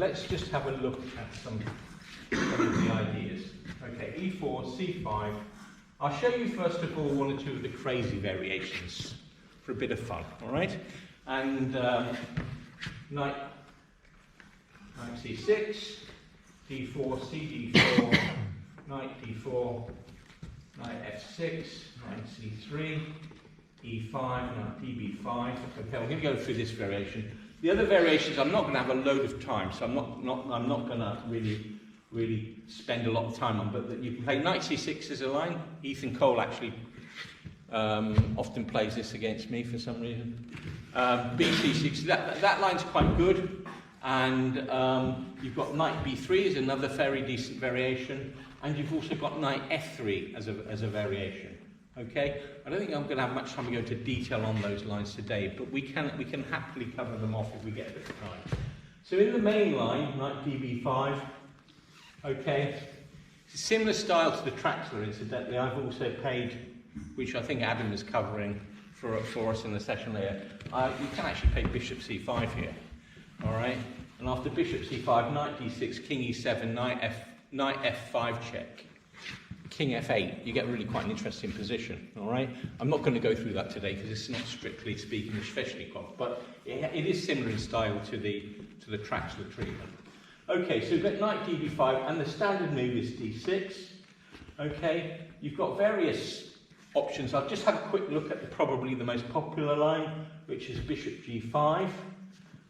Let's just have a look at some of the ideas. Okay, e4, c5. I'll show you first of all one or two of the crazy variations for a bit of fun, all right? And knight c6, d4, cd4, knight d4, knight f6, knight c3, e5, knight db5. Okay, we're going to go through this variation. The other variations, I'm not going to have a load of time, so I'm not going to really spend a lot of time on. But you can play knight c6 as a line. Ethan Cole actually often plays this against me for some reason. bc6, that line's quite good. And you've got knight b3 is another very decent variation, and you've also got knight f3 as a variation. Okay, I don't think I'm going to have much time to go into detail on those lines today, but we can happily cover them off if we get a bit of time. So in the main line, knight db5. Okay, it's a similar style to the Traxler, incidentally. I've also played, which I think Adam is covering for us in the session later. You can actually play bishop c5 here. All right, and after bishop c5, knight d6, king e7, knight f5 check, king f8. You get really quite an interesting position. All right, I'm not going to go through that today because it's not strictly speaking of Sveshnikov, but it is similar in style to the Traxler treatment. Okay, so we've got knight db5, and the standard move is d6. Okay, you've got various options. I'll just have a quick look at probably the most popular line, which is bishop g5.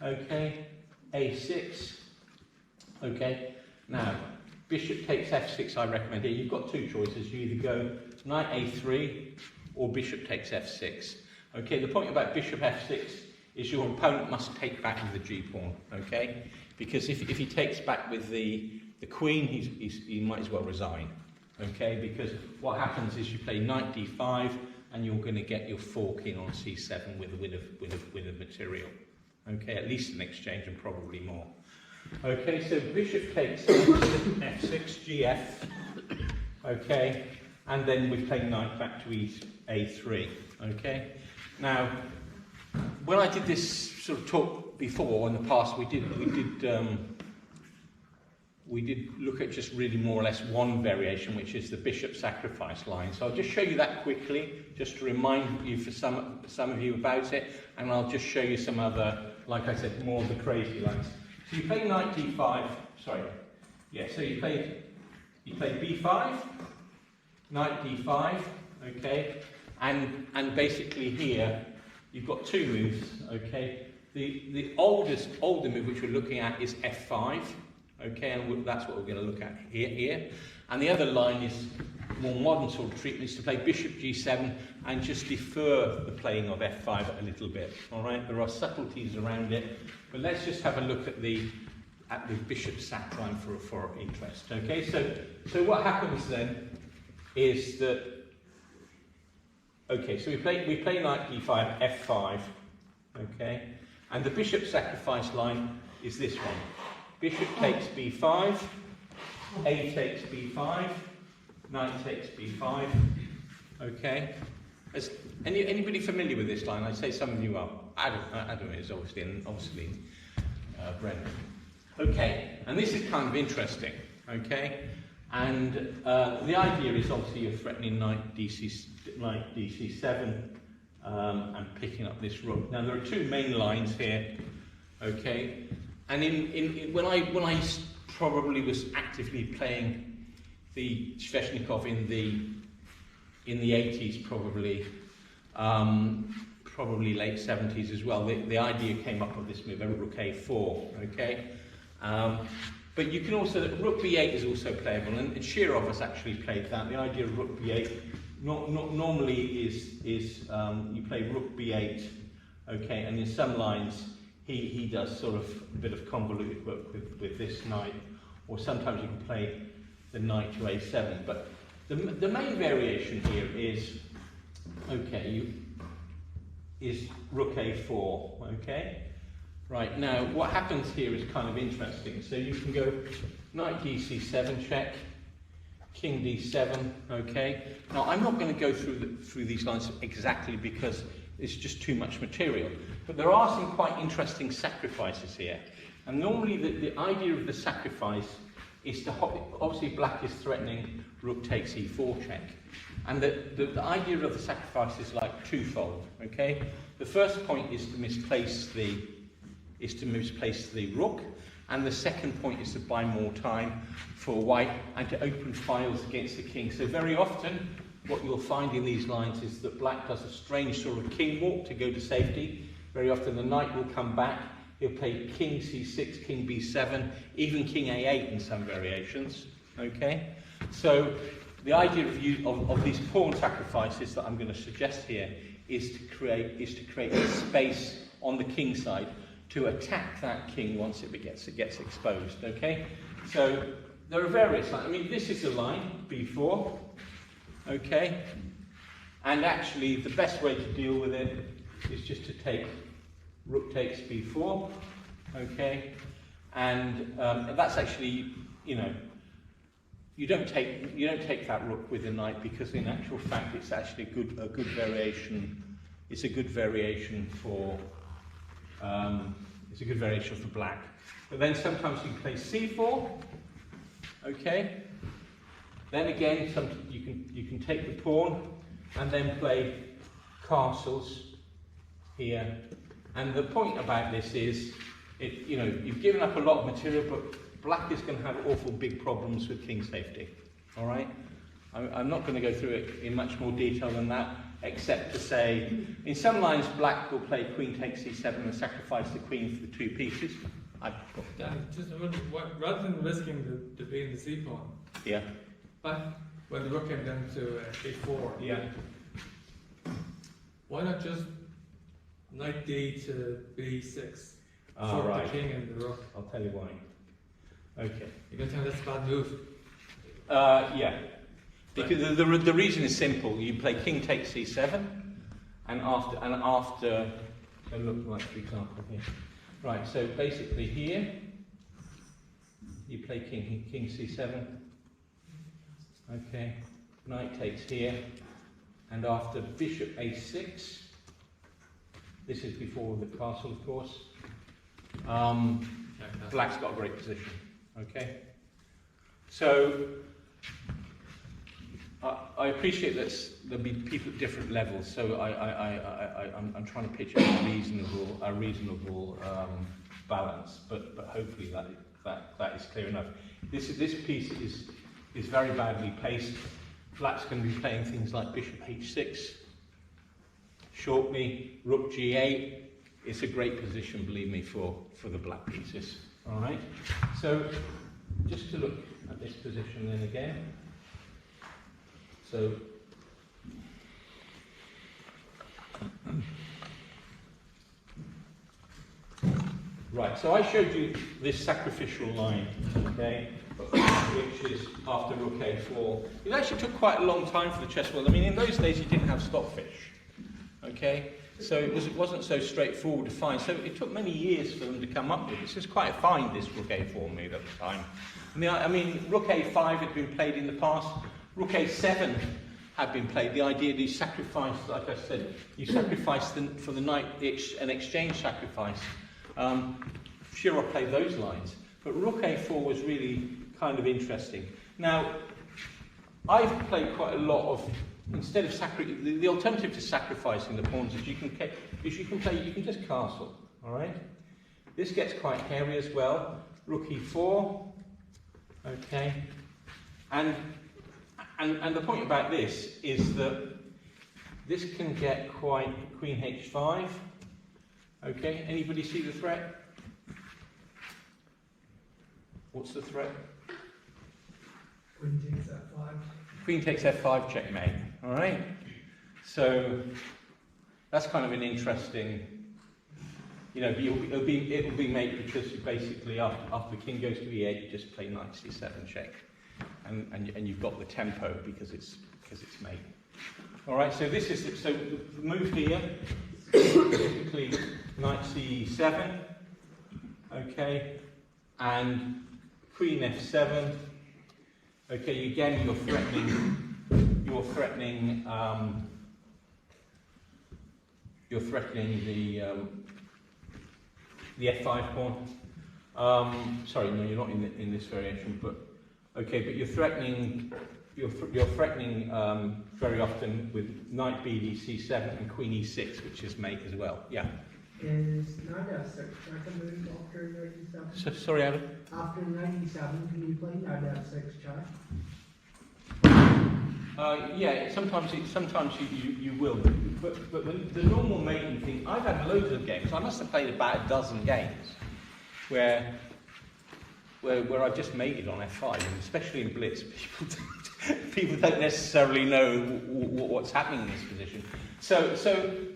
Okay, a6. Okay, now bishop takes f6. I recommend here. You've got two choices. You either go knight a3 or bishop takes f6. Okay, the point about bishop f6 is your opponent must take back with the g pawn. Okay, because if he takes back with the queen, he might as well resign. Okay, because what happens is you play knight d5, and you're going to get your fork in on c7 with a material. Okay, at least an exchange and probably more. Okay, so bishop takes f6, gf. Okay, and then we play knight back to a3. Okay, now when I did this sort of talk before in the past, we did look at just really more or less one variation, which is the bishop sacrifice line. So I'll just show you that quickly, just to remind you for some of you about it, and I'll just show you some other, like I said, more of the crazy lines. So you play knight d5. Sorry, yeah. So you play b5, knight d5. Okay, and basically here you've got two moves. Okay, the older move which we're looking at is f5. Okay, and that's what we're going to look at here. And the other line is more modern sort of treatment, is to play bishop g7 and just defer the playing of f5 a little bit. All right, there are subtleties around it, but let's just have a look at the bishop sac line for interest. Okay, so what happens then is that, okay, so we play knight d5, f5. Okay, and the bishop sacrifice line is this one. Bishop takes b5, a takes b5, knight takes b5. Okay. Is anybody familiar with this line? I'd say some of you are. Adam is obviously, and obviously Brendan. Okay, and this is kind of interesting. Okay, and the idea is obviously you're threatening knight dc7 and picking up this rook. Now there are two main lines here. Okay. And when I probably was actively playing the Sveshnikov in the 80s, probably late 70s as well, the idea came up of this move, rook a4. Okay, but you can also, rook b8 is also playable, and Shirov has actually played that. The idea of rook b8 normally is you play rook b8. Okay, and in some lines. He does sort of a bit of convoluted work with this knight, or sometimes you can play the knight to a7. But the main variation here is, okay, is rook a4. Okay, right, now what happens here is kind of interesting. So you can go knight dc7 check, king d7. Okay, now I'm not going to go through these lines exactly because it's just too much material. But there are some quite interesting sacrifices here. And normally the idea of the sacrifice is to, obviously black is threatening rook takes e4 check. And the idea of the sacrifice is like twofold, okay? The first point is to misplace the rook, and the second point is to buy more time for white and to open files against the king. So very often, what you'll find in these lines is that black does a strange sort of king walk to go to safety. Very often the knight will come back, he'll play king c6, king b7, even king a8 in some variations, okay? So the idea of these pawn sacrifices that I'm going to suggest here is to create a space on the king side to attack that king once it gets exposed, okay? So there are various lines. I mean, this is a line, b4, okay? And actually, the best way to deal with it is just to take rook takes b4, okay? And that's actually, you know, you don't take that rook with the knight, because in actual fact it's actually a good variation. It's a good variation for black. But then sometimes you can play c4, okay? Then again, you can take the pawn and then play castles here. And the point about this is, you know, you've given up a lot of material, but black is going to have awful big problems with king safety. All right? I'm not going to go through it in much more detail than that, except to say, in some lines, black will play queen takes c7 and sacrifice the queen for the two pieces. Just a minute, rather than risking the b and the c pawn, yeah. But when the rook came down to a4, yeah. Why not just knight d to b6? Right. The king and the rook. I'll tell you why. Okay. You're going to tell me that's a bad move? Yeah. Because the reason is simple. You play king takes c7, and after look, like for example here. Right. So basically here you play king c7. Okay. Knight takes here, and after bishop a6. This is before the castle, of course. Black's got a great position. Okay. So I appreciate that there'll be people at different levels. So I'm trying to pitch a reasonable balance, but hopefully that is clear enough. This piece is very badly placed. Black's going to be playing things like bishop h6. Shortly, rook g8. It's a great position, believe me, for the black pieces. All right. So just to look at this position then again. So right. So I showed you this sacrificial line, okay, which is after rook a4. It actually took quite a long time for the chess world. I mean, in those days you didn't have stockfish. Okay, so it wasn't so straightforward to find. So it took many years for them to come up with this. It's quite fine, this rook a4 move at the time. I mean, rook a5 had been played in the past. Rook a7 had been played. The idea that you sacrifice, like I said, you sacrifice for the knight, an exchange sacrifice. Shirov played those lines, but rook a4 was really kind of interesting. Now, I've played quite a lot of. Instead of the alternative to sacrificing the pawns is you can just castle. All right. This gets quite hairy as well. Rook e4. Okay. And the point about this is that this can get quite queen h5. Okay. Anybody see the threat? What's the threat? Queen takes f5. Queen takes f5 checkmate, all right? So that's kind of an interesting, you know, it'll be mate because you basically after the king goes to e8, you just play knight c7 check, and you've got the tempo because it's mate. All right, so this is the move here. Typically knight c7, okay, and queen f7. Okay, again, you're threatening the f5 pawn. Sorry, no, you're not in this variation, but okay, but you're threatening. You're threatening very often with knight BD C7 and queen E6, which is mate as well. Yeah. Is knight F6 check a move after knight E7? So, sorry, Adam. After knight E7, can you play knight F6 check? Yeah, sometimes you will, but the normal mating thing. I've had loads of games. I must have played about a dozen games where I've just mated on F5, and especially in blitz, people don't necessarily know what's happening in this position. So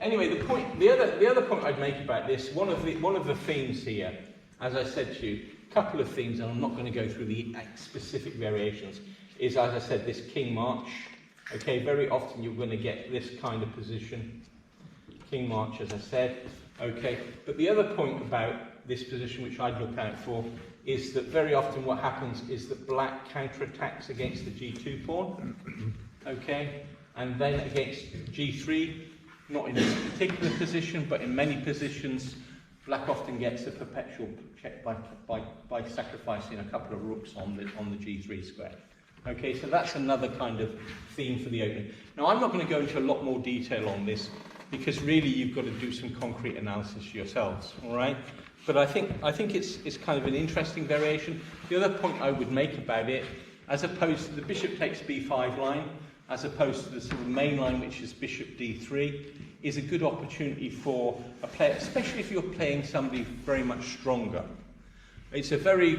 anyway, the other point I'd make about this, one of the themes here, as I said to you, a couple of themes, and I'm not going to go through the specific variations, is, as I said, this king march. Okay, very often you're going to get this kind of position, king march, as I said. Okay, but the other point about this position, which I'd look out for, is that very often what happens is that black counterattacks against the G2 pawn. Okay, and then against G3, not in this particular position, but in many positions, black often gets a perpetual check by sacrificing a couple of rooks on the G3 square. Okay, so that's another kind of theme for the opening. Now, I'm not going to go into a lot more detail on this, because really you've got to do some concrete analysis yourselves, all right? But I think it's kind of an interesting variation. The other point I would make about it, as opposed to the bishop takes b5 line, as opposed to the sort of main line, which is bishop d3, is a good opportunity for a player, especially if you're playing somebody very much stronger. It's a very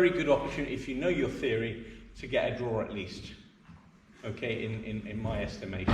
good opportunity, if you know your theory, to get a draw at least. Okay, in my estimation.